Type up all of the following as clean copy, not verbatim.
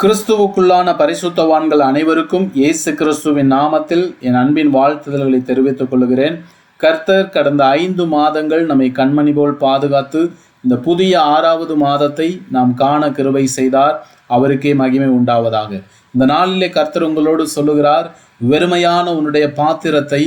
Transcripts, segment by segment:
கிறிஸ்துவுக்குள்ளான பரிசுத்தவான்கள் அனைவருக்கும் இயேசு கிறிஸ்துவின் நாமத்தில் என் அன்பின் வாழ்த்துதல்களை தெரிவித்துக் கொள்கிறேன். கர்த்தர் கடந்த 5 மாதங்கள் நம்மை கண்மணி போல் பாதுகாத்து இந்த புதிய 6வது மாதத்தை நாம் காண கிருபை செய்தார். அவருக்கே மகிமை உண்டாவதாக. இந்த நாளிலே கர்த்தர் உங்களோடு சொல்லுகிறார், வெறுமையான உன்னுடைய பாத்திரத்தை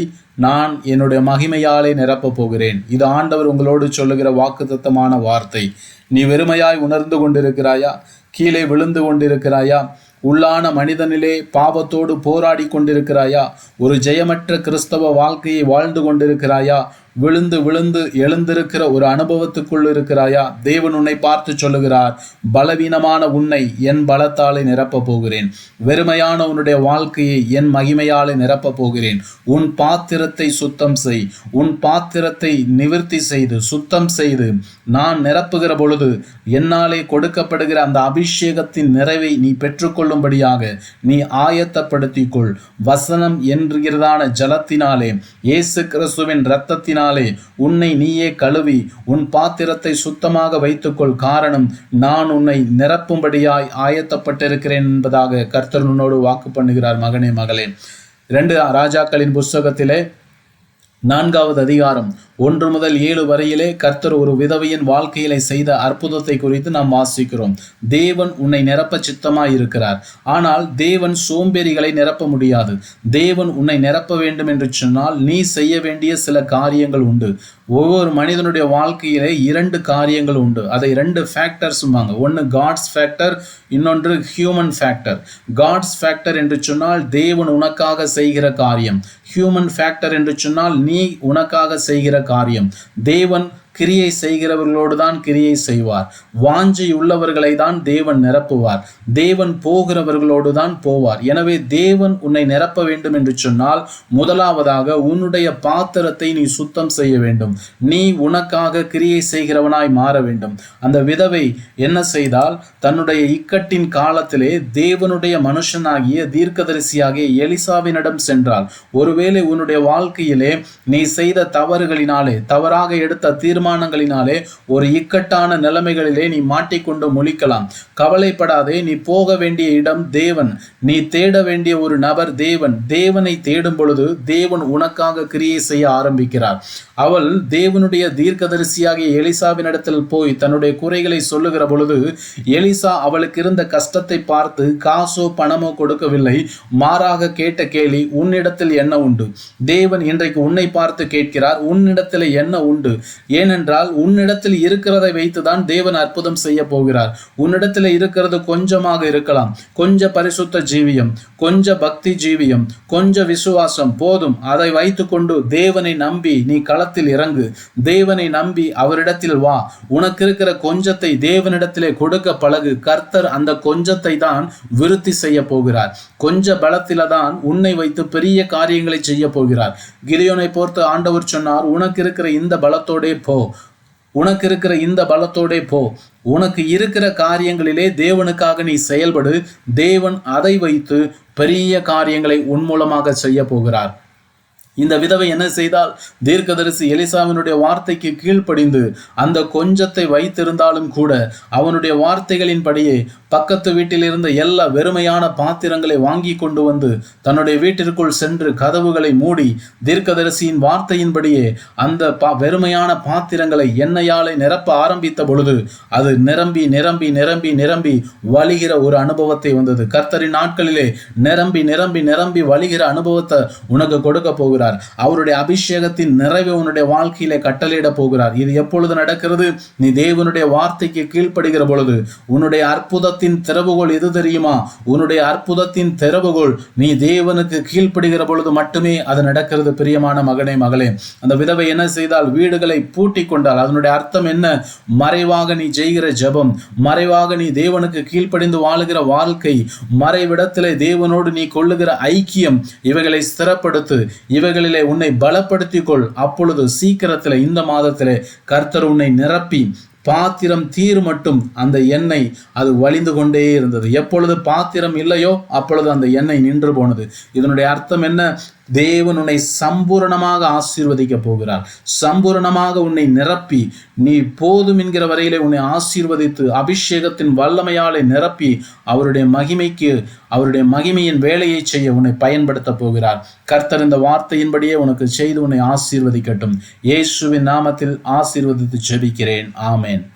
நான் என்னுடைய மகிமையாலே நிரப்பப் போகிறேன். இது ஆண்டவர் உங்களோடு சொல்லுகிற வாக்குத்தத்தமான வார்த்தை. நீ வெறுமையாய் உணர்ந்து கொண்டிருக்கிறாயா? கீழே விழுந்து கொண்டிருக்கிறாயா? உள்ளான மனிதனிலே பாவத்தோடு போராடி கொண்டிருக்கிறாயா? ஒரு ஜெயமற்ற கிறிஸ்தவ வாழ்க்கையை வாழ்ந்து கொண்டிருக்கிறாயா? விழுந்து விழுந்து எழுந்திருக்கிற ஒரு அனுபவத்துக்குள் இருக்கிறாயா? தேவன் உன்னை பார்த்து சொல்லுகிறார், பலவீனமான உன்னை என் பலத்தாலே நிரப்பப் போகிறேன். வெறுமையான உன்னுடைய வாழ்க்கையை என் மகிமையாலே நிரப்பப் போகிறேன். உன் பாத்திரத்தை சுத்தம் செய். உன் பாத்திரத்தை நிவர்த்தி செய்து சுத்தம் செய்து நான் நிரப்புகிற பொழுது என்னாலே கொடுக்கப்படுகிற அந்த அபிஷேகத்தின் நிறைவை நீ பெற்றுக்கொள்ளும்படியாக நீ ஆயத்தப்படுத்திக்கொள். வசனம் என்கிறதான ஜலத்தினாலே, இயேசு கிறிஸ்துவின் இரத்தத்தினாலே உன்னை நீயே கழுவி உன் பாத்திரத்தை சுத்தமாக வைத்துக்கொள். காரணம், நான் உன்னை நிரப்பும்படியாய் ஆயத்தப்பட்டிருக்கிறேன் என்பதாக கர்த்தர் உன்னோடு வாக்கு பண்ணுகிறார். மகனே, மகளே, 2 ராஜாக்களின் புஸ்தகத்திலே 4வது அதிகாரம் 1 முதல் 7 வரையிலே கர்த்தர் ஒரு விதவையின் வாழ்க்கையிலே செய்த அற்புதத்தை குறித்து நாம் வாசிக்கிறோம். தேவன் உன்னை நிரப்ப சித்தமாய் இருக்கிறார். ஆனால் தேவன் சோம்பேறிகளை நிரப்ப முடியாது. தேவன் உன்னை நிரப்ப வேண்டும் என்று சொன்னால் நீ செய்ய வேண்டிய சில காரியங்கள் உண்டு. ஒவ்வொரு மனிதனுடைய வாழ்க்கையிலே 2 காரியங்கள் உண்டு. அதை 2 ஃபேக்டர்ஸுமாங்க. ஒன்று காட்ஸ் ஃபேக்டர், இன்னொன்று ஹியூமன் ஃபேக்டர். காட்ஸ் ஃபேக்டர் என்று சொன்னால் தேவன் உனக்காக செய்கிற காரியம். ஹியூமன் ஃபேக்டர் என்று சொன்னால் நீ உனக்காக செய்கிற காரியம். தேவன் கிரியை செய்கிறவர்களோடு தான் கிரியை செய்வார். வாஞ்சை உள்ளவர்களை தான் தேவன் நிரப்புவார். தேவன் போகிறவர்களோடு தான் போவார். எனவே தேவன் உன்னை நிரப்ப வேண்டும் என்று சொன்னால் முதலாவதாக உன்னுடைய பாத்திரத்தை நீ சுத்தம் செய்ய வேண்டும். நீ உனக்காக கிரியை செய்கிறவனாய் மாற வேண்டும். அந்த விதவை என்ன செய்தால், தன்னுடைய இக்கட்டின் காலத்திலே தேவனுடைய மனுஷனாகிய தீர்க்கதரிசியாகிய எலிசாவினிடம் சென்றாள். ஒருவேளை உன்னுடைய வாழ்க்கையிலே நீ செய்த தவறுகளினாலே, தவறாக எடுத்த தீர்மானங்களினாலே ஒரு இக்கட்டான நிலைமைகளிலே நீ மாட்டிக்கொண்டு முழிக்கலாம். கவலைப்படாதே. நீ போக வேண்டிய இடம் தேவன். நீ தேட வேண்டிய ஒரு நபர் தேவன். தேவனை தேடும் பொழுது தேவன் உனக்காக கிரியை செய்ய ஆரம்பிக்கிறார். அவள் தேவனுடைய தீர்க்கதரிசியாகிய எலிசாவினிடத்தில் போய் தன்னுடைய குறைகளை சொல்லுகிற பொழுது எலிசா அவளுக்கு இருந்த கஷ்டத்தை பார்த்து காசோ பணமோ கொடுக்கவில்லை. மாறாக கேட்ட கேள்வி, உன்னிடத்தில் என்ன உண்டு? தேவன் இன்றைக்கு உன்னை பார்த்து கேட்கிறார், உன்னிடத்தில் என்ன உண்டு? ஏனென்றால் உன்னிடத்தில் இருக்கிறதை வைத்துதான் தேவன் அற்புதம் செய்ய போகிறார். உன்னிடத்தில் இருக்கிறது கொஞ்சமாக இருக்கலாம். கொஞ்ச பரிசுத்த ஜீவியம், கொஞ்ச பக்தி ஜீவியம், கொஞ்ச விசுவாசம் போதும். அதை வைத்துக்கொண்டு தேவனை நம்பி நீ களத்தில் இறங்கு. தேவனை நம்பி அவரிடத்தில் வா. உனக்கு இருக்கிற கொஞ்சத்தை தேவனிடத்திலே கொடுக்க பழகு. கர்த்தர் அந்த கொஞ்சத்தை தான் விருத்தி செய்ய போகிறார். கொஞ்ச பலத்தில தான் உன்னை வைத்து பெரிய காரியங்களை செய்ய போகிறார். கிதியோனை பார்த்து ஆண்டவர் சொன்னார், உனக்கு இருக்கிற இந்த பலத்தோடே போ. உனக்கு இருக்கிற இந்த பலத்தோடே போ. உனக்கு இருக்கிற காரியங்களிலே தேவனுக்காக நீ செயல்படு. தேவன் அதை வைத்து பெரிய காரியங்களை உன் மூலமாக செய்ய போகிறார். இந்த விதவை என்ன செய்தால், தீர்க்கதரிசி எலிசாவினுடைய வார்த்தைக்கு கீழ்ப்படிந்து அந்த கொஞ்சத்தை வைத்திருந்தாலும் கூட அவனுடைய வார்த்தைகளின்படியே பக்கத்து வீட்டில் இருந்த எல்லா வெறுமையான பாத்திரங்களை வாங்கி கொண்டு வந்து தன்னுடைய வீட்டிற்குள் சென்று கதவுகளை மூடி தீர்க்கதரிசியின் வார்த்தையின்படியே அந்த வெறுமையான பாத்திரங்களை எண்ணெயாலே நிரப்ப ஆரம்பித்த பொழுது அது நிரம்பி நிரம்பி நிரம்பி நிரம்பி வழிகிற ஒரு அனுபவத்தை வந்தது. கர்த்தரின் நாட்களிலே நிரம்பி நிரம்பி நிரம்பி வழிகிற அனுபவத்தை உனக்கு கொடுக்க போகிறார். அவருடைய அபிஷேகத்தின் நிறைவை உன்னுடைய வாழ்க்கையிலே கட்டளையிட போகிறார். இது எப்பொழுது நடக்கிறது? நீ தேவனுடைய வார்த்தைக்கு கீழ்ப்படுகிற பொழுது. உன்னுடைய அற்புதத்தின் திறவுகோல் எது தெரியுமா? உன்னுடைய அற்புதத்தின் திறவுகோல் நீ தேவனுக்கு கீழ்ப்படுகிற பொழுது மட்டுமே அது நடக்கிறது. பிரியமான மகனே, மகளே, அந்த விதவை என்ன செய்தால், வீடுகளை பூட்டி கொண்டால். அதனுடைய அர்த்தம் என்ன? மறைவாக நீ செய்கிற ஜெபம், மறைவாக நீ தேவனுக்கு கீழ்ப்படிந்து வாழுகிற வாழ்க்கை, மறைவிடத்திலே தேவனோடு நீ கொள்ளுகிற ஐக்கியம், இவைகளை ஸ்திரப்படுத்து. இவைகளிலே உன்னை பலப்படுத்திக்கொள். அப்பொழுது சீக்கிரத்திலே இந்த மாதத்திலே கர்த்தர் உன்னை நிரப்பி பாத்திரம் தீர் மட்டும் அந்த எண்ணெய் அது வழிந்து கொண்டே இருந்தது. எப்பொழுது பாத்திரம் இல்லையோ அப்பொழுது அந்த எண்ணெய் நின்று போனது. இதனுடைய அர்த்தம் என்ன? தேவன் உன்னை சம்பூரணமாக ஆசீர்வதிக்க போகிறார். சம்பூரணமாக உன்னை நிரப்பி, நீ போதும் என்கிற வரையிலே உன்னை ஆசீர்வதித்து அபிஷேகத்தின் வல்லமையாலே நிரப்பி அவருடைய மகிமைக்கு, அவருடைய மகிமையின் வேலையை செய்ய உன்னை பயன்படுத்த போகிறார். கர்த்தர் இந்த வார்த்தையின்படியே உனக்கு செய்து உன்னை ஆசீர்வதிக்கட்டும். இயேசுவின் நாமத்தில் ஆசீர்வதித்து ஜெபிக்கிறேன். ஆமென்.